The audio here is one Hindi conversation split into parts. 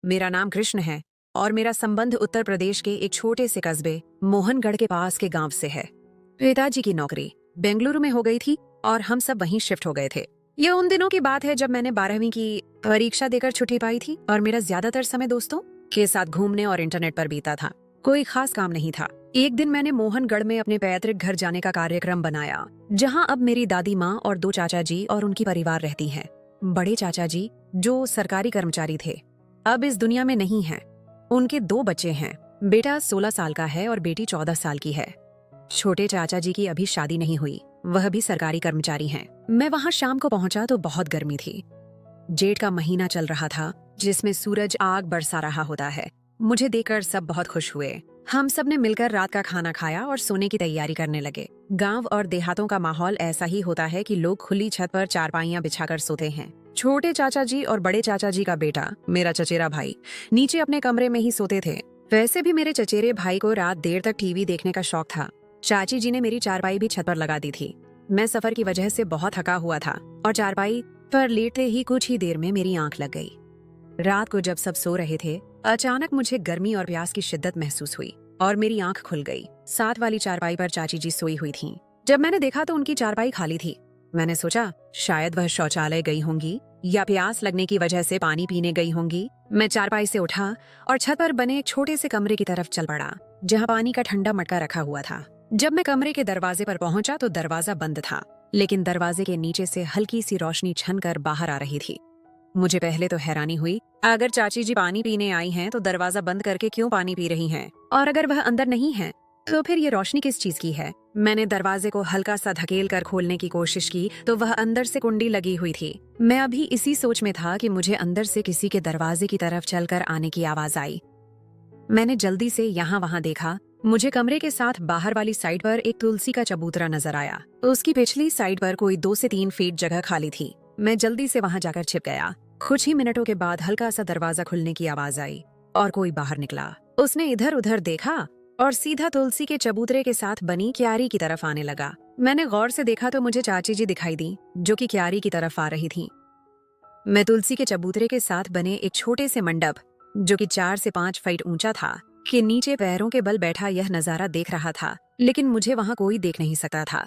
मेरा नाम कृष्ण है और मेरा संबंध उत्तर प्रदेश के एक छोटे से कस्बे मोहनगढ़ के पास के गांव से है। पिताजी की नौकरी बेंगलुरु में हो गई थी और हम सब वहीं शिफ्ट हो गए थे। यह उन दिनों की बात है जब मैंने 12वीं की परीक्षा देकर छुट्टी पाई थी और मेरा ज्यादातर समय दोस्तों के साथ घूमने और इंटरनेट पर बीता था। कोई खास काम नहीं था। एक दिन मैंने मोहनगढ़ में अपने पैतृक घर जाने का कार्यक्रम बनाया, जहां अब मेरी दादी माँ और 2 चाचा जी और उनकी परिवार रहती हैं। बड़े चाचा जी, जो सरकारी कर्मचारी थे, अब इस दुनिया में नहीं हैं। उनके 2 बच्चे हैं। बेटा 16 साल का है और बेटी 14 साल की है। छोटे चाचा जी की अभी शादी नहीं हुई, वह भी सरकारी कर्मचारी हैं। मैं वहां शाम को पहुंचा तो बहुत गर्मी थी। जेठ का महीना चल रहा था, जिसमें सूरज आग बरसा रहा होता है। मुझे देखकर सब बहुत खुश हुए। हम सब ने मिलकर रात का खाना खाया और सोने की तैयारी करने लगे। गांव और देहातों का माहौल ऐसा ही होता है कि लोग खुली छत पर चारपाइयां बिछाकर सोते हैं। छोटे चाचा जी और बड़े चाचा जी का बेटा, मेरा चचेरा भाई, नीचे अपने कमरे में ही सोते थे। वैसे भी मेरे चचेरे भाई को रात देर तक टीवी देखने का शौक था। चाची जी ने मेरी चारपाई भी छत पर लगा दी थी। मैं सफर की वजह से बहुत थका हुआ था और चारपाई पर लेटते ही कुछ ही देर में मेरी आंख लग गई। रात को जब सब सो रहे थे, अचानक मुझे गर्मी और प्यास की शिद्दत महसूस हुई और मेरी आंख खुल गई। साथ वाली चारपाई पर चाची जी सोई हुई थीं। जब मैंने देखा तो उनकी चारपाई खाली थी। मैंने सोचा शायद वह शौचालय गई होंगी या प्यास लगने की वजह से पानी पीने गई होंगी। मैं चारपाई से उठा और छत पर बने एक छोटे से कमरे की तरफ चल पड़ा, जहाँ पानी का ठंडा मटका रखा हुआ था। जब मैं कमरे के दरवाजे पर पहुंचा तो दरवाजा बंद था, लेकिन दरवाजे के नीचे से हल्की सी रोशनी छनकर बाहर आ रही थी। मुझे पहले तो हैरानी हुई, अगर चाची जी पानी पीने आई हैं तो दरवाजा बंद करके क्यों पानी पी रही हैं? और अगर वह अंदर नहीं है तो फिर ये रोशनी किस चीज की है? मैंने दरवाजे को हल्का सा धकेल कर खोलने की कोशिश की तो वह अंदर से कुंडी लगी हुई थी। मैं अभी इसी सोच में था कि मुझे अंदर से किसी के दरवाजे की तरफ चलकर आने की आवाज आई। मैंने जल्दी से यहाँ वहाँ देखा। मुझे कमरे के साथ बाहर वाली साइड पर एक तुलसी का चबूतरा नजर आया। उसकी पिछली साइड पर कोई 2 से 3 फीट जगह खाली थी। मैं जल्दी से वहां जाकर छिप गया। कुछ ही मिनटों के बाद हल्का सा दरवाजा खुलने की आवाज आई और कोई बाहर निकला। उसने इधर उधर देखा और सीधा तुलसी के चबूतरे के साथ बनी क्यारी की तरफ आने लगा। मैंने गौर से देखा तो मुझे चाची जी दिखाई दी, जो कि क्यारी की तरफ आ रही थी। मैं तुलसी के चबूतरे के साथ बने एक छोटे से मंडप, जो कि 4 से 5 फीट ऊंचा था, के नीचे पैरों के बल बैठा यह नजारा देख रहा था, लेकिन मुझे वहां कोई देख नहीं सकता था।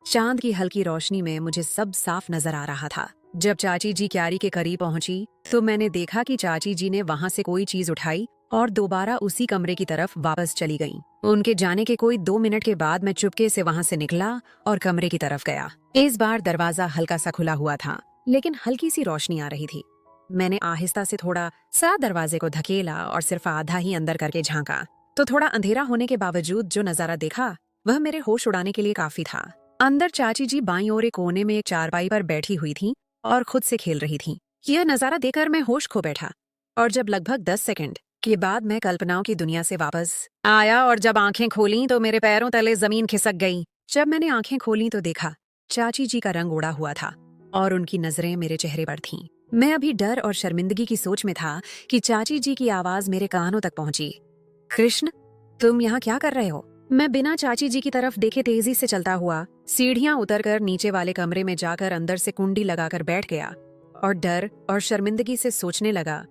चांद की हल्की रोशनी में मुझे सब साफ नजर आ रहा था। जब चाची जी क्यारी के करीब पहुंची तो मैंने देखा कि चाची जी ने वहां से कोई चीज उठाई और दोबारा उसी कमरे की तरफ वापस चली गईं। उनके जाने के कोई 2 मिनट के बाद मैं चुपके से वहां से निकला और कमरे की तरफ गया। इस बार दरवाजा हल्का सा खुला हुआ था, लेकिन हल्की सी रोशनी आ रही थी। मैंने आहिस्ता से थोड़ा सा दरवाजे को धकेला और सिर्फ आधा ही अंदर करके झांका तो थोड़ा अंधेरा होने के बावजूद जो नजारा देखा वह मेरे होश उड़ाने के लिए काफी था। अंदर चाची जी बाईं ओर एक कोने में एक चारपाई पर बैठी हुई थीं और खुद से खेल रही थीं। यह नजारा देखकर मैं होश खो बैठा और जब लगभग 10 सेकंड के बाद मैं कल्पनाओं की दुनिया से वापस आया और जब आंखें खोली तो मेरे पैरों तले जमीन खिसक गई। जब मैंने आंखें खोली तो देखा चाची जी का रंग उड़ा हुआ था और उनकी नजरें मेरे चेहरे पर थीं। मैं अभी डर और शर्मिंदगी की सोच में था कि चाची जी की आवाज मेरे कानों तक पहुंची। कृष्ण, तुम यहाँ क्या कर रहे हो? मैं बिना चाची जी की तरफ देखे तेजी से चलता हुआ सीढ़ियां उतरकर नीचे वाले कमरे में जाकर अंदर से कुंडी लगाकर बैठ गया और डर और शर्मिंदगी से सोचने लगा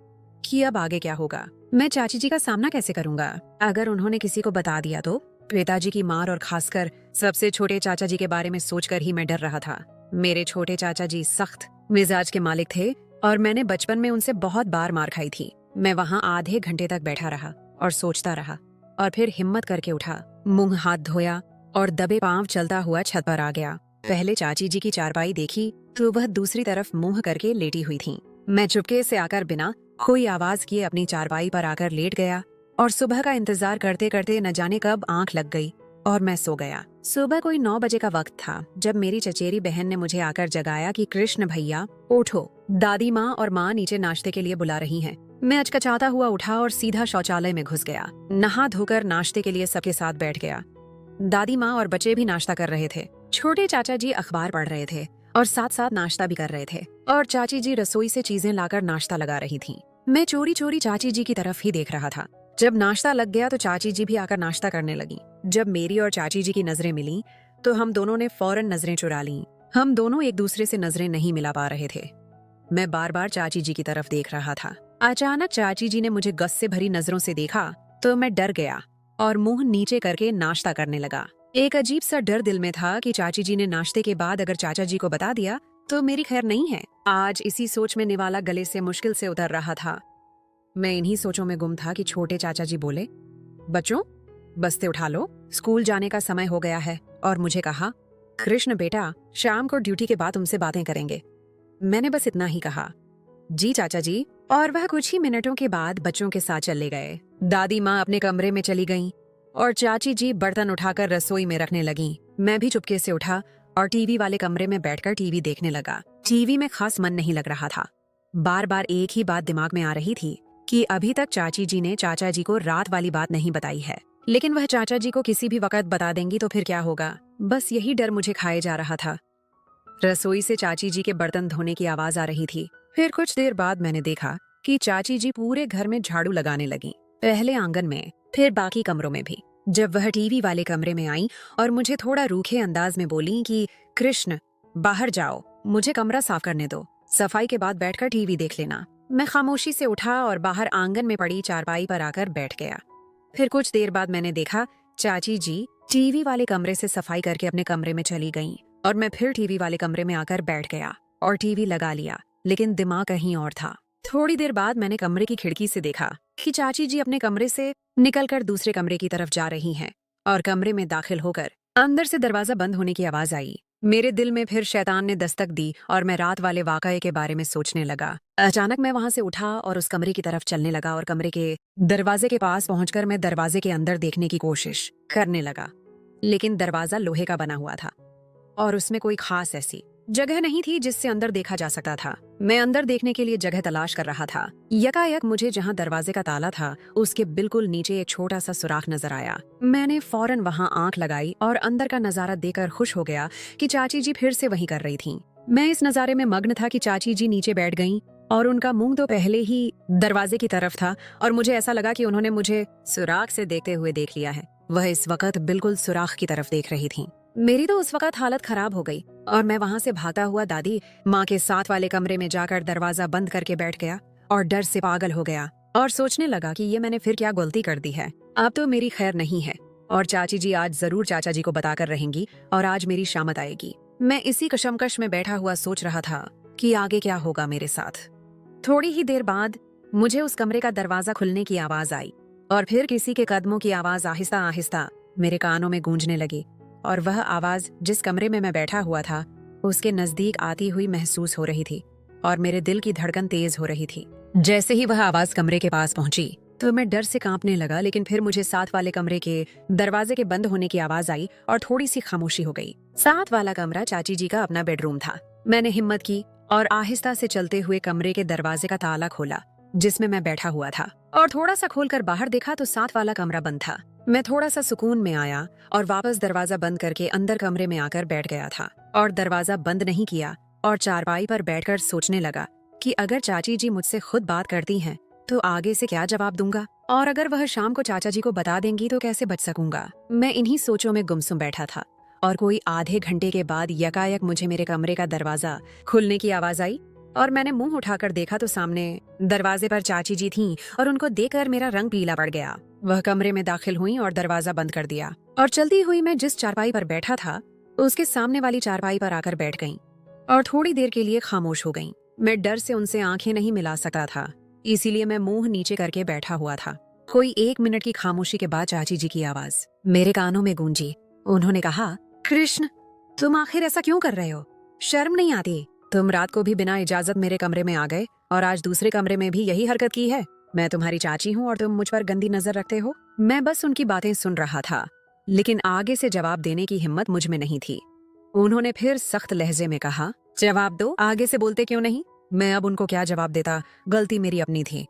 कि अब आगे क्या होगा। मैं चाची जी का सामना कैसे करूंगा? अगर उन्होंने किसी को बता दिया तो? पिताजी की मार और खासकर सबसे छोटे चाचा जी के बारे में सोचकर ही मैं डर रहा था। मेरे छोटे चाचा जी सख्त मिजाज के मालिक थे और मैंने बचपन में उनसे बहुत बार मार खाई थी। मैं वहां आधे घंटे तक बैठा रहा और सोचता रहा और फिर हिम्मत करके उठा, मुंह हाथ धोया और दबे पांव चलता हुआ छत पर आ गया। पहले चाची जी की चारपाई देखी तो वह दूसरी तरफ मुंह करके लेटी हुई थीं। मैं चुपके से आकर बिना कोई आवाज किए अपनी चारपाई पर आकर लेट गया और सुबह का इंतजार करते करते न जाने कब आंख लग गई और मैं सो गया। सुबह कोई 9 बजे का वक्त था जब मेरी चचेरी बहन ने मुझे आकर जगाया कि कृष्ण भैया उठो, दादी माँ और माँ नीचे नाश्ते के लिए बुला रही हैं। मैं अचकचाता हुआ उठा और सीधा शौचालय में घुस गया। नहा धोकर नाश्ते के लिए सबके साथ बैठ गया। दादी माँ और बच्चे भी नाश्ता कर रहे थे। छोटे चाचा जी अखबार पढ़ रहे थे और साथ साथ नाश्ता भी कर रहे थे और चाची जी रसोई से चीजें लाकर नाश्ता लगा रही थीं। मैं चोरी चोरी चाची जी की तरफ ही देख रहा था। जब नाश्ता लग गया तो चाची जी भी आकर नाश्ता करने लगी। जब मेरी और चाची जी की नजरें मिली तो हम दोनों ने फौरन नजरें चुरा लीं। हम दोनों एक दूसरे से नजरें नहीं मिला पा रहे थे। मैं बार बार चाची जी की तरफ देख रहा था। अचानक चाची जी ने मुझे गुस्से भरी नजरों से देखा तो मैं डर गया और मुंह नीचे करके नाश्ता करने लगा। एक अजीब सा डर दिल में था कि चाची जी ने नाश्ते के बाद अगर चाचा जी को बता दिया तो मेरी खैर नहीं है। आज इसी सोच में निवाला गले से मुश्किल से उतर रहा था। मैं इन्हीं सोचों में गुम था कि छोटे चाचा जी बोले, बच्चों बस्ते उठा लो, स्कूल जाने का समय हो गया है। और मुझे कहा, कृष्ण बेटा शाम को ड्यूटी के बाद तुमसे बातें करेंगे। मैंने बस इतना ही कहा, जी चाचा जी। और वह कुछ ही मिनटों के बाद बच्चों के साथ चले गए। दादी माँ अपने कमरे में चली गईं और चाची जी बर्तन उठाकर रसोई में रखने लगीं। मैं भी चुपके से उठा और टीवी वाले कमरे में बैठकर टीवी देखने लगा। टीवी में खास मन नहीं लग रहा था। बार बार एक ही बात दिमाग में आ रही थी कि अभी तक चाची जी ने चाचा जी को रात वाली बात नहीं बताई है, लेकिन वह चाचा जी को किसी भी वक्त बता देंगी तो फिर क्या होगा। बस यही डर मुझे खाए जा रहा था। रसोई से चाची जी के बर्तन धोने की आवाज आ रही थी। फिर कुछ देर बाद मैंने देखा कि चाची जी पूरे घर में झाड़ू लगाने लगी, पहले आंगन में फिर बाकी कमरों में भी। जब वह टीवी वाले कमरे में आई और मुझे थोड़ा रूखे अंदाज में बोली कि कृष्ण बाहर जाओ, मुझे कमरा साफ करने दो, सफाई के बाद बैठकर टीवी देख लेना। मैं खामोशी से उठा और बाहर आंगन में पड़ी चारपाई पर आकर बैठ गया। फिर कुछ देर बाद मैंने देखा चाची जी टीवी वाले कमरे से सफाई करके अपने कमरे में चली गईं और मैं फिर टीवी वाले कमरे में आकर बैठ गया और टीवी लगा लिया, लेकिन दिमाग कहीं और था। थोड़ी देर बाद मैंने कमरे की खिड़की से देखा कि चाची जी अपने कमरे से निकलकर दूसरे कमरे की तरफ जा रही हैं और कमरे में दाखिल होकर अंदर से दरवाजा बंद होने की आवाज आई। मेरे दिल में फिर शैतान ने दस्तक दी और मैं रात वाले वाकये के बारे में सोचने लगा। अचानक मैं वहां से उठा और उस कमरे की तरफ चलने लगा और कमरे के दरवाजे के पास पहुंचकर मैं दरवाजे के अंदर देखने की कोशिश करने लगा, लेकिन दरवाजा लोहे का बना हुआ था और उसमें कोई खास ऐसी जगह नहीं थी जिससे अंदर देखा जा सकता था। मैं अंदर देखने के लिए जगह तलाश कर रहा था। यकायक मुझे जहां दरवाजे का ताला था उसके बिल्कुल नीचे एक छोटा सा सुराख नजर आया। मैंने फौरन वहां आंख लगाई और अंदर का नजारा देखकर खुश हो गया कि चाची जी फिर से वही कर रही थीं। मैं इस नजारे में मग्न था कि चाची जी नीचे बैठ गईं और उनका मुंह तो पहले ही दरवाजे की तरफ था और मुझे ऐसा लगा कि उन्होंने मुझे सुराख से देखते हुए देख लिया है। वह इस वक्त बिल्कुल सुराख की तरफ देख रही थी। मेरी तो उस वक्त हालत खराब हो गई और मैं वहां से भागता हुआ दादी माँ के साथ वाले कमरे में जाकर दरवाजा बंद करके बैठ गया और डर से पागल हो गया और सोचने लगा कि ये मैंने फिर क्या गलती कर दी है। अब तो मेरी खैर नहीं है और चाची जी आज जरूर चाचा जी को बताकर रहेंगी और आज मेरी शामत आएगी। मैं इसी कशमकश में बैठा हुआ सोच रहा था कि आगे क्या होगा मेरे साथ। थोड़ी ही देर बाद मुझे उस कमरे का दरवाजा खुलने की आवाज आई और फिर किसी के कदमों की आवाज आहिस्ता आहिस्ता मेरे कानों में गूंजने लगी और वह आवाज जिस कमरे में मैं बैठा हुआ था उसके नजदीक आती हुई महसूस हो रही थी और मेरे दिल की धड़कन तेज हो रही थी। जैसे ही वह आवाज कमरे के पास पहुंची तो मैं डर से कांपने लगा, लेकिन फिर मुझे साथ वाले कमरे के दरवाजे के बंद होने की आवाज आई और थोड़ी सी खामोशी हो गई। साथ वाला कमरा चाची जी का अपना बेडरूम था। मैंने हिम्मत की और आहिस्ता से चलते हुए कमरे के दरवाजे का ताला खोला जिसमें मैं बैठा हुआ था और थोड़ा सा खोलकर बाहर देखा तो साथ वाला कमरा बंद था। मैं थोड़ा सा सुकून में आया और वापस दरवाजा बंद करके अंदर कमरे में आकर बैठ गया था और दरवाजा बंद नहीं किया और चारपाई पर बैठकर सोचने लगा कि अगर चाची जी मुझसे खुद बात करती हैं तो आगे से क्या जवाब दूंगा और अगर वह शाम को चाचा जी को बता देंगी तो कैसे बच सकूंगा। मैं इन्हीं सोचों में गुमसुम बैठा था और कोई आधे घंटे के बाद यकायक मुझे मेरे कमरे का दरवाजा खुलने की आवाज आई और मैंने मुंह उठाकर देखा तो सामने दरवाजे पर चाची जी थीं और उनको देखकर मेरा रंग पीला पड़ गया। वह कमरे में दाखिल हुई और दरवाजा बंद कर दिया और चलती हुई मैं जिस चारपाई पर बैठा था उसके सामने वाली चारपाई पर आकर बैठ गईं और थोड़ी देर के लिए खामोश हो गईं। मैं डर से उनसे आंखें नहीं मिला सकता था, इसीलिए मैं मुंह नीचे करके बैठा हुआ था। कोई 1 मिनट की खामोशी के बाद चाची जी की आवाज मेरे कानों में गूंजी। उन्होंने कहा, कृष्ण तुम आखिर ऐसा क्यों कर रहे हो? शर्म नहीं आती? तुम रात को भी बिना इजाजत मेरे कमरे में आ गए और आज दूसरे कमरे में भी यही हरकत की है। मैं तुम्हारी चाची हूँ और तुम मुझ पर गंदी नजर रखते हो। मैं बस उनकी बातें सुन रहा था, लेकिन आगे से जवाब देने की हिम्मत मुझ में नहीं थी। उन्होंने फिर सख्त लहजे में कहा, जवाब दो, आगे से बोलते क्यों नहीं? मैं अब उनको क्या जवाब देता, गलती मेरी अपनी थी।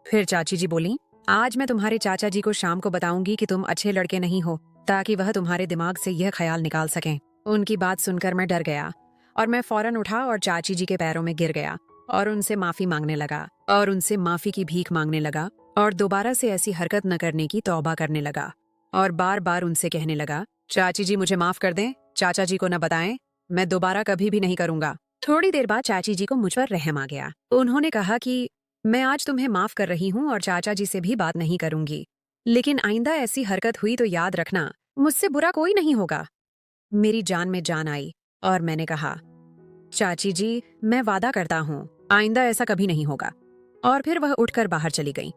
फिर चाची जी बोली, आज मैं तुम्हारे चाचा जी को शाम को बताऊंगी कि तुम अच्छे लड़के नहीं हो, ताकि वह तुम्हारे दिमाग से यह ख्याल निकाल सकें। उनकी बात सुनकर मैं डर गया और मैं फौरन उठा और चाची जी के पैरों में गिर गया और उनसे माफी मांगने लगा और उनसे माफी की भीख मांगने लगा और दोबारा से ऐसी हरकत न करने की तौबा करने लगा और बार बार उनसे कहने लगा, चाची जी मुझे माफ कर दें, चाचा जी को न बताएं, मैं दोबारा कभी भी नहीं करूंगा। थोड़ी देर बाद चाची जी को मुझ पर रहम आ गया। उन्होंने कहा कि मैं आज तुम्हें माफ कर रही हूँ और चाचा जी से भी बात नहीं करूंगी, लेकिन आइंदा ऐसी हरकत हुई तो याद रखना, मुझसे बुरा कोई नहीं होगा। मेरी जान में जान आई और मैंने कहा, चाची जी, मैं वादा करता हूँ आइंदा ऐसा कभी नहीं होगा। और फिर वह उठकर बाहर चली गई।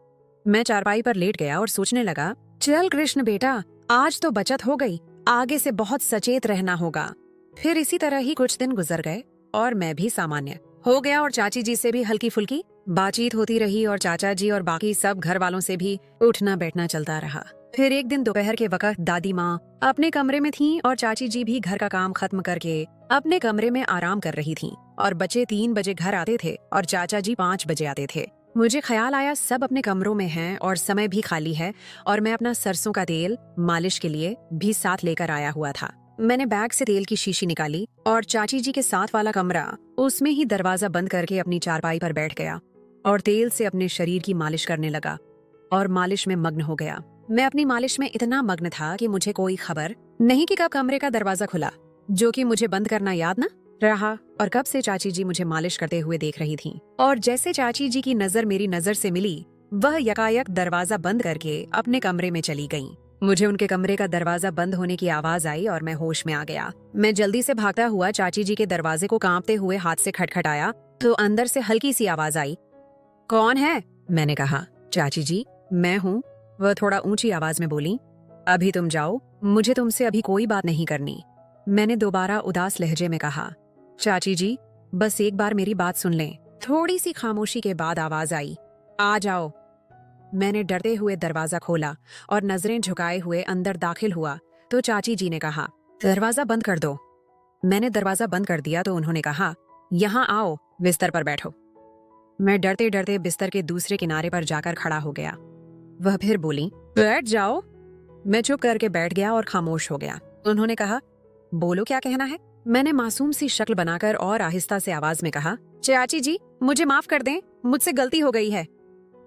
मैं चारपाई पर लेट गया और सोचने लगा, चल कृष्ण बेटा, आज तो बचत हो गई, आगे से बहुत सचेत रहना होगा। फिर इसी तरह ही कुछ दिन गुजर गए और मैं भी सामान्य हो गया और चाची जी से भी हल्की फुल्की बातचीत होती रही और चाचा जी और बाकी सब घर वालों से भी उठना बैठना चलता रहा। फिर एक दिन दोपहर के वक्त दादी माँ अपने कमरे में थीं और चाची जी भी घर का काम खत्म करके अपने कमरे में आराम कर रही थीं और बच्चे 3 बजे घर आते थे और चाचा जी 5 बजे आते थे। मुझे ख्याल आया सब अपने कमरों में हैं और समय भी खाली है और मैं अपना सरसों का तेल मालिश के लिए भी साथ लेकर आया हुआ था। मैंने बैग से तेल की शीशी निकाली और चाची जी के साथ वाला कमरा उसमें ही दरवाजा बंद करके अपनी चारपाई पर बैठ गया और तेल से अपने शरीर की मालिश करने लगा और मालिश में मग्न हो गया। मैं अपनी मालिश में इतना मग्न था कि मुझे कोई खबर नहीं कि कब कमरे का दरवाजा खुला, जो कि मुझे बंद करना याद न रहा, और कब से चाची जी मुझे मालिश करते हुए देख रही थीं। और जैसे चाची जी की नजर मेरी नजर से मिली, वह यकायक दरवाजा बंद करके अपने कमरे में चली गईं। मुझे उनके कमरे का दरवाजा बंद होने की आवाज आई और मैं होश में आ गया। मैं जल्दी से भागता हुआ चाची जी के दरवाजे को कांपते हुए हाथ से खटखटाया तो अंदर से हल्की सी आवाज आई, कौन है? मैंने कहा, चाची जी, मैं हूँ। वह थोड़ा ऊंची आवाज में बोली, अभी तुम जाओ, मुझे तुमसे अभी कोई बात नहीं करनी। मैंने दोबारा उदास लहजे में कहा, चाची जी, बस एक बार मेरी बात सुन लें। थोड़ी सी खामोशी के बाद आवाज आई, आ जाओ। मैंने डरते हुए दरवाजा खोला और नजरें झुकाए हुए अंदर दाखिल हुआ तो चाची जी ने कहा, दरवाजा बंद कर दो। मैंने दरवाजा बंद कर दिया तो उन्होंने कहा, यहाँ आओ, बिस्तर पर बैठो। मैं डरते डरते बिस्तर के दूसरे किनारे पर जाकर खड़ा हो गया। वह फिर बोली, बैठ जाओ। मैं चुप करके बैठ गया और खामोश हो गया। उन्होंने कहा, बोलो क्या कहना है। मैंने मासूम सी शक्ल बनाकर और आहिस्ता से आवाज में कहा, चाची जी, मुझे माफ कर दें, मुझसे गलती हो गई है।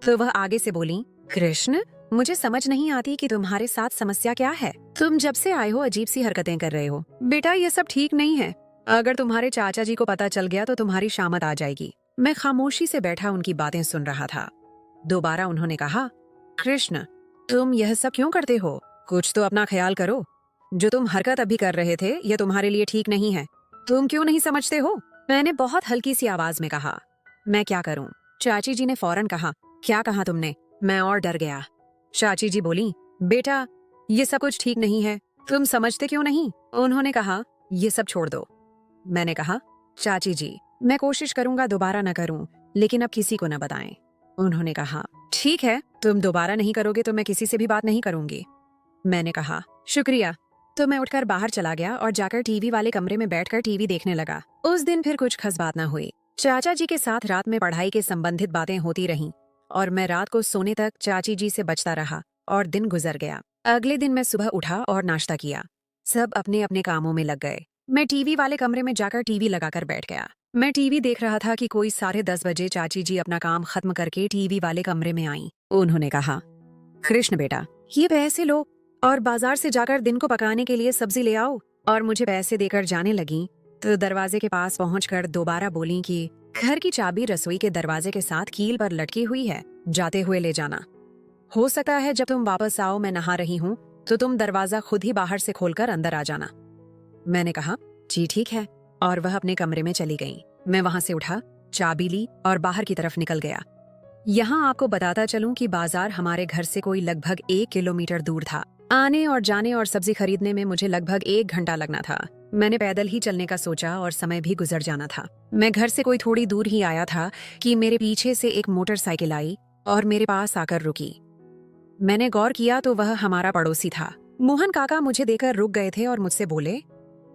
तो वह आगे से बोली, कृष्ण, मुझे समझ नहीं आती कि तुम्हारे साथ समस्या क्या है। तुम जब से आए हो अजीब सी हरकतें कर रहे हो। बेटा, ये सब ठीक नहीं है। अगर तुम्हारे चाचा जी को पता चल गया तो तुम्हारी शामत आ जाएगी। मैं खामोशी से बैठा उनकी बातें सुन रहा था। दोबारा उन्होंने कहा, कृष्ण, तुम यह सब क्यों करते हो? कुछ तो अपना ख्याल करो। जो तुम हरकत अभी कर रहे थे यह तुम्हारे लिए ठीक नहीं है। तुम क्यों नहीं समझते हो? मैंने बहुत हल्की सी आवाज में कहा, मैं क्या करूं? चाची जी ने फौरन कहा, क्या कहा तुमने? मैं और डर गया। चाची जी बोली, बेटा, ये सब कुछ ठीक नहीं है, तुम समझते क्यों नहीं? उन्होंने कहा, ये सब छोड़ दो। मैंने कहा, चाची जी, मैं कोशिश करूंगा दोबारा न करूं, लेकिन अब किसी को न बताएं। उन्होंने कहा, ठीक है, तुम दोबारा नहीं करोगे तो मैं किसी से भी बात नहीं करूंगी। मैंने कहा, शुक्रिया। तो मैं उठकर बाहर चला गया और जाकर टीवी वाले कमरे में बैठकर टीवी देखने लगा। उस दिन फिर कुछ खास बात न हुई। चाचा जी के साथ रात में पढ़ाई के संबंधित बातें होती रहीं और मैं रात को सोने तक चाची जी से बचता रहा और दिन गुजर गया। अगले दिन मैं सुबह उठा और नाश्ता किया। सब अपने अपने कामों में लग गए। मैं टीवी वाले कमरे में जाकर टीवी लगाकर बैठ गया। मैं टीवी देख रहा था कि कोई 10:30 बजे चाची जी अपना काम खत्म करके टीवी वाले कमरे में आई। उन्होंने कहा, कृष्ण बेटा, ये पैसे लो और बाजार से जाकर दिन को पकाने के लिए सब्जी ले आओ। और मुझे पैसे देकर जाने लगी तो दरवाजे के पास पहुंचकर दोबारा बोली कि घर की चाबी रसोई के दरवाजे के साथ कील पर लटकी हुई है, जाते हुए ले जाना। हो सकता है जब तुम वापस आओ मैं नहा रही हूँ तो तुम दरवाजा खुद ही बाहर से खोलकर अंदर आ जाना। मैंने कहा, जी ठीक है, और वह अपने कमरे में चली गई। मैं वहां से उठा, चाबी ली और बाहर की तरफ निकल गया। यहाँ आपको बताता चलूं कि बाजार हमारे घर से कोई लगभग 1 किलोमीटर दूर था। आने और जाने और सब्जी खरीदने में मुझे लगभग 1 घंटा लगना था। मैंने पैदल ही चलने का सोचा और समय भी गुजर जाना था। मैं घर से कोई थोड़ी दूर ही आया था कि मेरे पीछे से एक मोटरसाइकिल आई और मेरे पास आकर रुकी। मैंने गौर किया तो वह हमारा पड़ोसी था। मोहन काका मुझे देखकर रुक गए थे और मुझसे बोले,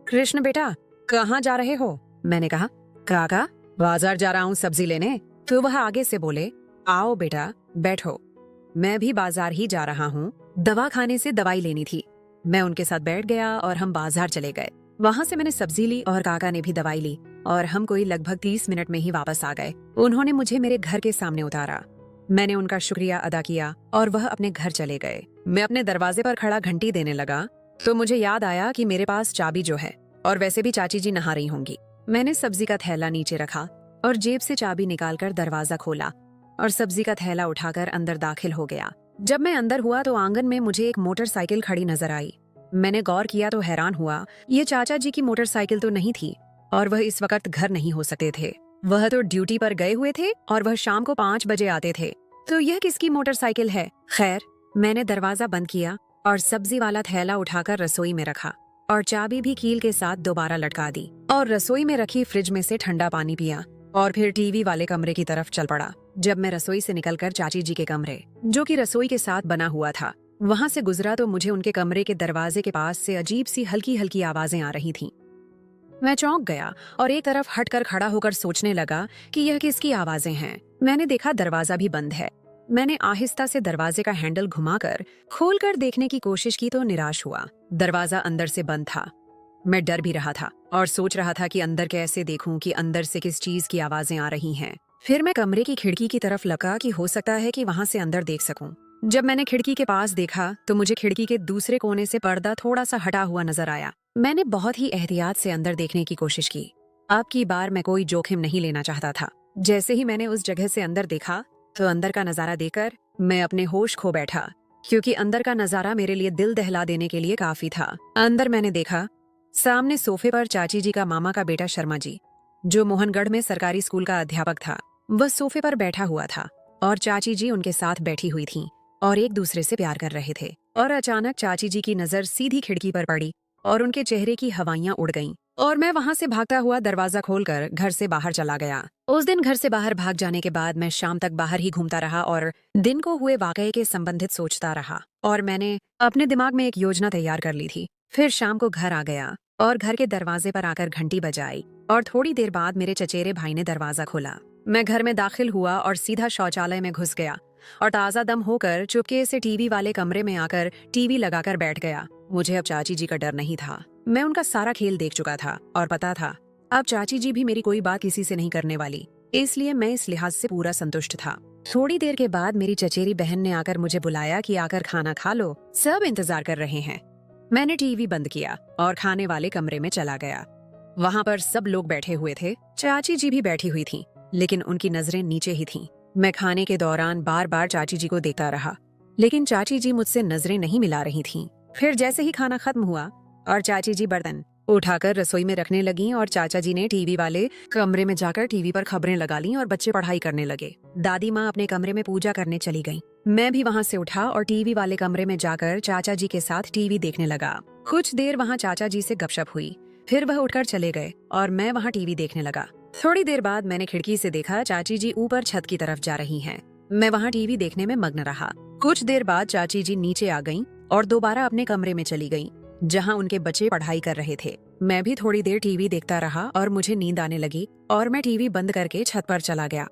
कृष्ण बेटा, कहाँ जा रहे हो? मैंने कहा, काका, बाजार जा रहा हूँ सब्जी लेने। तो वह आगे से बोले, आओ बेटा, बैठो। मैं भी बाजार ही जा रहा हूँ, दवा खाने से दवाई लेनी थी। मैं उनके साथ बैठ गया और हम बाजार चले गए। वहाँ से मैंने सब्जी ली और काका ने भी दवाई ली और हम कोई लगभग 30 मिनट में ही वापस आ गए। उन्होंने मुझे मेरे घर के सामने उतारा। मैंने उनका शुक्रिया अदा किया और वह अपने घर चले गए। मैं अपने दरवाजे पर खड़ा घंटी देने लगा तो मुझे याद आया कि मेरे पास चाबी जो है, और वैसे भी चाची जी नहा रही होंगी। मैंने सब्जी का थैला नीचे रखा और जेब से चाबी निकालकर दरवाजा खोला। और सब्जी का थैला उठाकर अंदर दाखिल हो गया। जब मैं अंदर हुआ तो आंगन में मुझे एक मोटरसाइकिल खड़ी नजर आई। मैंने गौर किया तो हैरान हुआ, ये चाचा जी की मोटरसाइकिल तो नहीं थी और वह इस वक्त घर नहीं हो सकते थे। वह तो ड्यूटी पर गए हुए थे और वह शाम को 5 बजे आते थे। तो यह किसकी मोटरसाइकिल है? खैर, मैंने दरवाजा बंद किया और सब्जी वाला थैला उठाकर रसोई में रखा और चाबी भी कील के साथ दोबारा लटका दी और रसोई में रखी फ्रिज में से ठंडा पानी पिया और फिर टीवी वाले कमरे की तरफ चल पड़ा। जब मैं रसोई से निकलकर चाची जी के कमरे, जो कि रसोई के साथ बना हुआ था, वहां से गुजरा तो मुझे उनके कमरे के दरवाजे के पास से अजीब सी हल्की हल्की आवाजें आ रही थीं। मैं चौंक गया और एक तरफ हटकर खड़ा होकर सोचने लगा कि यह किसकी आवाजें हैं। मैंने देखा दरवाजा भी बंद है। मैंने आहिस्ता से दरवाजे का हैंडल घुमाकर खोलकर देखने की कोशिश की तो निराश हुआ। दरवाजा अंदर से बंद था। मैं डर भी रहा था और सोच रहा था कि अंदर कैसे देखूं कि अंदर से किस चीज की आवाजें आ रही हैं। फिर मैं कमरे की खिड़की की तरफ लगा कि हो सकता है कि वहां से अंदर देख सकूं। जब मैंने खिड़की के पास देखा तो मुझे खिड़की के दूसरे कोने से पर्दा थोड़ा सा हटा हुआ नजर आया। मैंने बहुत ही एहतियात से अंदर देखने की कोशिश की। अब की बार मैं कोई जोखिम नहीं लेना चाहता था। जैसे ही मैंने उस जगह से अंदर देखा तो अंदर का नजारा देखकर मैं अपने होश खो बैठा, क्योंकि अंदर का नजारा मेरे लिए दिल दहला देने के लिए काफी था। अंदर मैंने देखा, सामने सोफे पर चाची जी का मामा का बेटा शर्मा जी, जो मोहनगढ़ में सरकारी स्कूल का अध्यापक था, वह सोफे पर बैठा हुआ था और चाची जी उनके साथ बैठी हुई थीं और एक दूसरे से प्यार कर रहे थे। और अचानक चाची जी की नजर सीधी खिड़की पर पड़ी और उनके चेहरे की हवाइयां उड़ गईं और मैं वहां से भागता हुआ दरवाजा खोलकर घर से बाहर चला गया। उस दिन घर से बाहर भाग जाने के बाद मैं शाम तक बाहर ही घूमता रहा और दिन को हुए वाकये के संबंधित सोचता रहा और मैंने अपने दिमाग में एक योजना तैयार कर ली थी। फिर शाम को घर आ गया और घर के दरवाजे पर आकर घंटी बजाई और थोड़ी देर बाद मेरे चचेरे भाई ने दरवाजा खोला। मैं घर में दाखिल हुआ और सीधा शौचालय में घुस गया और ताजा दम होकर चुपके से टीवी वाले कमरे में आकर टीवी लगाकर बैठ गया। मुझे अब चाची जी का डर नहीं था। मैं उनका सारा खेल देख चुका था और पता था अब चाची जी भी मेरी कोई बात किसी से नहीं करने वाली, इसलिए मैं इस लिहाज से पूरा संतुष्ट था। थोड़ी देर के बाद मेरी चचेरी बहन ने आकर मुझे बुलाया कि आकर खाना खा लो, सब इंतजार कर रहे हैं। मैंने टीवी बंद किया और खाने वाले कमरे में चला गया। वहां पर सब लोग बैठे हुए थे। चाची जी भी बैठी हुई थी, लेकिन उनकी नजरें नीचे ही थीं। मैं खाने के दौरान बार बार चाची जी को देखता रहा, लेकिन चाची जी मुझसे नजरें नहीं मिला रही थीं। फिर जैसे ही खाना खत्म हुआ और चाची जी बर्तन उठाकर रसोई में रखने लगी और चाचा जी ने टीवी वाले कमरे में जाकर टीवी पर खबरें लगा लीं और बच्चे पढ़ाई करने लगे। दादी माँ अपने कमरे में पूजा करने चली गईं। मैं भी वहाँ से उठा और टीवी वाले कमरे में जाकर चाचा जी के साथ टीवी देखने लगा। कुछ देर वहाँ चाचा जी से गपशप हुई, फिर वह उठकर चले गए और मैं वहाँ टीवी देखने लगा। थोड़ी देर बाद मैंने खिड़की से देखा चाची जी ऊपर छत की तरफ जा रही हैं। मैं वहाँ टीवी देखने में मग्न रहा। कुछ देर बाद चाची जी नीचे आ गईं और दोबारा अपने कमरे में चली गईं, जहाँ उनके बच्चे पढ़ाई कर रहे थे। मैं भी थोड़ी देर टीवी देखता रहा और मुझे नींद आने लगी और मैं टीवी बंद करके छत पर चला गया।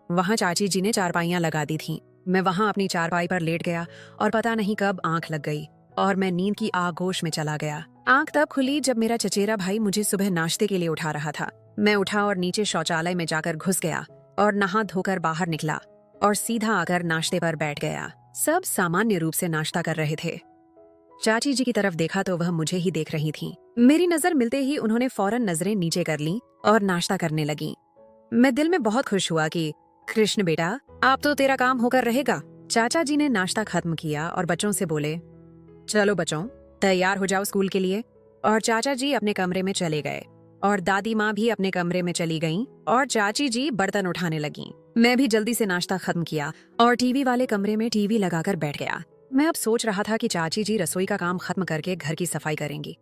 वहाँ चाची जी ने चारपाइयां लगा दी थीं। मैं वहाँ अपनी चारपाई पर लेट गया और पता नहीं कब आंख लग गई और मैं नींद की आगोश में चला गया। आंख तब खुली जब मेरा चचेरा भाई मुझे सुबह नाश्ते के लिए उठा रहा था। मैं उठा और नीचे शौचालय में जाकर घुस गया और नहा धोकर बाहर निकला और सीधा आकर नाश्ते पर बैठ गया। सब सामान्य रूप से नाश्ता कर रहे थे। चाची जी की तरफ देखा तो वह मुझे ही देख रही थीं। मेरी नजर मिलते ही उन्होंने फौरन नजरें नीचे कर लीं और नाश्ता करने लगी। मैं दिल में बहुत खुश हुआ कि कृष्ण बेटा, आप तो तेरा काम होकर रहेगा। चाचा जी ने नाश्ता खत्म किया और बच्चों से बोले, चलो बच्चों, तैयार हो जाओ स्कूल के लिए। और चाचा जी अपने कमरे में चले गए और दादी माँ भी अपने कमरे में चली गईं और चाची जी बर्तन उठाने लगीं। मैं भी जल्दी से नाश्ता खत्म किया और टीवी वाले कमरे में टीवी लगाकर बैठ गया। मैं अब सोच रहा था कि चाची जी रसोई का काम खत्म करके घर की सफाई करेंगी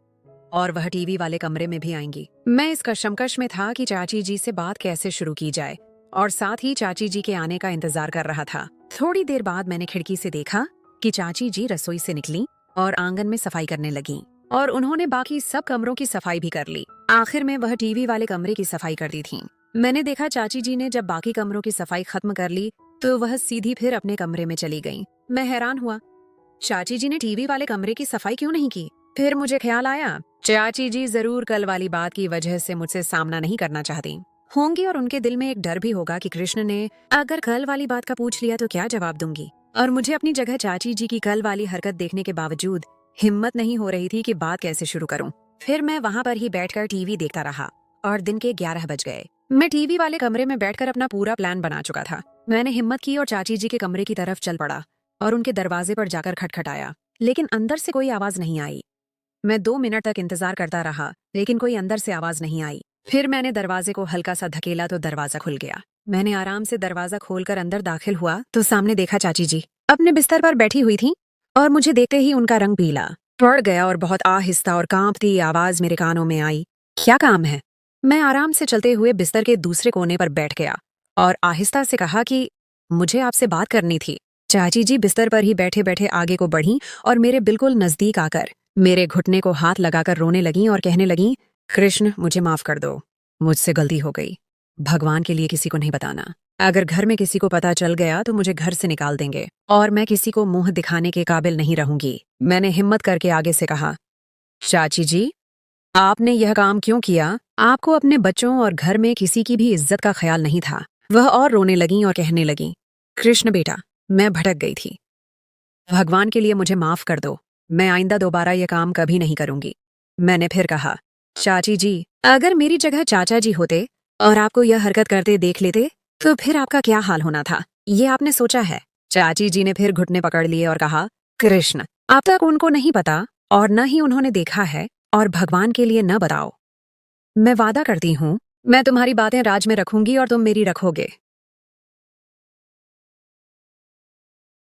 और वह टीवी वाले कमरे में भी आएंगी। मैं इस कशमकश में था कि चाची जी से बात कैसे शुरू की जाए और साथ ही चाची जी के आने का इंतजार कर रहा था। थोड़ी देर बाद मैंने खिड़की से देखा कि चाची जी रसोई से निकली और आंगन में सफाई करने लगी और उन्होंने बाकी सब कमरों की सफाई भी कर ली। आखिर में वह टीवी वाले कमरे की सफाई कर दी थी। मैंने देखा चाची जी ने जब बाकी कमरों की सफाई खत्म कर ली तो वह सीधी फिर अपने कमरे में चली गईं। मैं हैरान हुआ, चाची जी ने टीवी वाले कमरे की सफाई क्यों नहीं की? फिर मुझे ख्याल आया, चाची जी जरूर कल वाली बात की वजह से मुझसे सामना नहीं करना चाहती होंगी और उनके दिल में एक डर भी होगा कि कृष्ण ने अगर कल वाली बात का पूछ लिया तो क्या जवाब दूंगी। और मुझे अपनी जगह चाची जी की कल वाली हरकत देखने के बावजूद हिम्मत नहीं हो रही थी कि बात कैसे शुरू करूं। फिर मैं वहां पर ही बैठकर टीवी देखता रहा और दिन के 11 बज गए। मैं टीवी वाले कमरे में बैठकर अपना पूरा प्लान बना चुका था। मैंने हिम्मत की और चाची जी के कमरे की तरफ चल पड़ा और उनके दरवाजे पर जाकर खटखटाया, लेकिन अंदर से कोई आवाज नहीं आई। मैं 2 मिनट तक इंतजार करता रहा, लेकिन कोई अंदर से आवाज नहीं आई। फिर मैंने दरवाजे को हल्का सा धकेला तो दरवाजा खुल गया। मैंने आराम से दरवाजा खोलकर अंदर दाखिल हुआ तो सामने देखा चाची जी अपने बिस्तर पर बैठी हुई थी और मुझे देखते ही उनका रंग पीला पड़ गया और बहुत आहिस्ता और कांपती आवाज मेरे कानों में आई, क्या काम है? मैं आराम से चलते हुए बिस्तर के दूसरे कोने पर बैठ गया और आहिस्ता से कहा कि मुझे आपसे बात करनी थी। चाची जी बिस्तर पर ही बैठे बैठे आगे को बढ़ी और मेरे बिल्कुल नजदीक आकर मेरे घुटने को हाथ लगाकर रोने लगीं और कहने लगीं, कृष्ण मुझे माफ कर दो, मुझसे गलती हो गई। भगवान के लिए किसी को नहीं बताना। अगर घर में किसी को पता चल गया तो मुझे घर से निकाल देंगे और मैं किसी को मुंह दिखाने के काबिल नहीं रहूंगी। मैंने हिम्मत करके आगे से कहा, चाची जी आपने यह काम क्यों किया? आपको अपने बच्चों और घर में किसी की भी इज्जत का ख्याल नहीं था। वह और रोने लगीं और कहने लगीं, कृष्ण बेटा मैं भटक गई थी, भगवान के लिए मुझे माफ कर दो, मैं आइंदा दोबारा यह काम कभी नहीं करूंगी। मैंने फिर कहा, चाची जी अगर मेरी जगह चाचा जी होते और आपको यह हरकत करते देख लेते तो फिर आपका क्या हाल होना था, ये आपने सोचा है? चाची जी ने फिर घुटने पकड़ लिए और कहा, कृष्ण अब तक उनको नहीं पता और न ही उन्होंने देखा है और भगवान के लिए न बताओ। मैं वादा करती हूँ मैं तुम्हारी बातें राज में रखूंगी और तुम मेरी रखोगे।